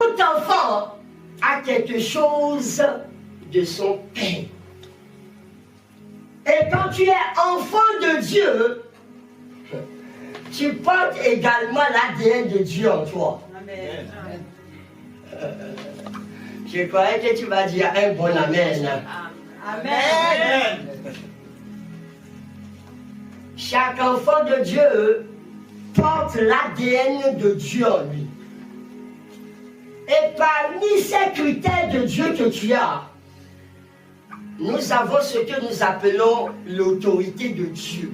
Tout enfant a quelque chose de son père. Et quand tu es enfant de Dieu, tu portes également l'ADN de Dieu en toi. Amen. Je croyais que tu vas dire un bon amen. Amen. Chaque enfant de Dieu porte l'ADN de Dieu en lui. Et parmi ces critères de Dieu que tu as, nous avons ce que nous appelons l'autorité de Dieu.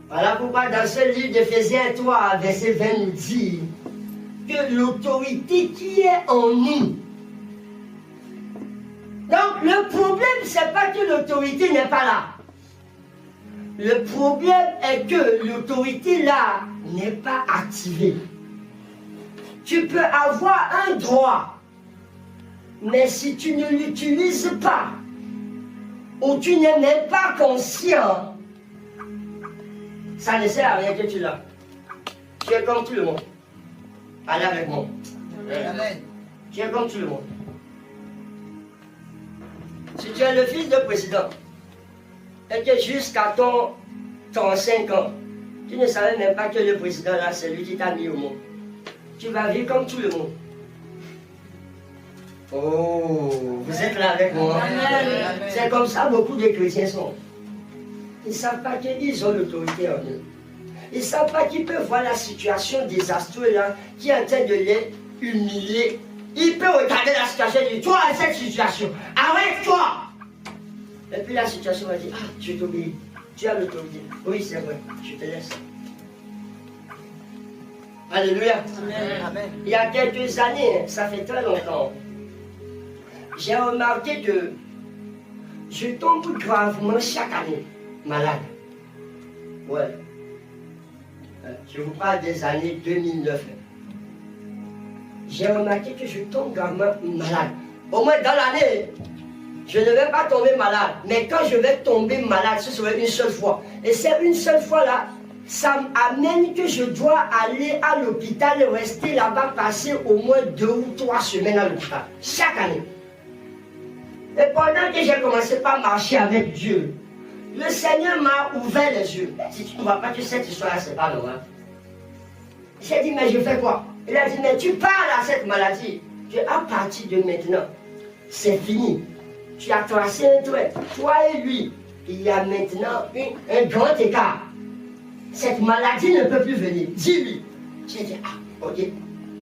Voilà pourquoi dans ce livre d'Éphésiens 3, verset 20 nous dit que l'autorité qui est en nous. Donc le problème, c'est pas que l'autorité n'est pas là. Le problème est que l'autorité là n'est pas activée. Tu peux avoir un droit, mais si tu ne l'utilises pas, ou tu n'es même pas conscient, ça ne sert à rien que tu l'as. Tu es comme tout le monde. Allez avec moi. Amen. Tu es comme tout le monde. Si tu es le fils de président, et que jusqu'à ton 35 ans, tu ne savais même pas que le président là, c'est lui qui t'a mis au monde. Tu vas vivre comme tout le monde. Oh, vous êtes là avec moi. C'est comme ça beaucoup de chrétiens sont. Ils ne savent pas qu'ils ont l'autorité en eux. Ils ne savent pas qu'ils peuvent voir la situation désastreuse là, qui est en train de les humilier. Ils peuvent regarder la situation et dire, toi, cette situation, arrête-toi. Et puis la situation va dire, ah, tu t'obéis. Tu as l'autorité. Oui, c'est vrai, je te laisse. Alléluia. Amen. Il y a quelques années, ça fait très longtemps, j'ai remarqué que je tombe gravement chaque année malade. Ouais. Je vous parle des années 2009. J'ai remarqué que je tombe gravement malade. Au moins dans l'année, je ne vais pas tomber malade. Mais quand je vais tomber malade, ce sera une seule fois. Et c'est une seule fois là, ça m'amène que je dois aller à l'hôpital et rester là-bas, passer au moins 2 ou 3 semaines à l'hôpital. Chaque année. Et pendant que j'ai commencé par marcher avec Dieu, le Seigneur m'a ouvert les yeux. Si tu ne vois pas que cette histoire-là, c'est pas normal. J'ai dit, mais je fais quoi? Il a dit, mais tu parles à cette maladie. À partir de maintenant, c'est fini. Tu as tracé un trait. Toi et lui, il y a maintenant un grand écart. Cette maladie ne peut plus venir. Dis-lui. J'ai dit, ah, ok.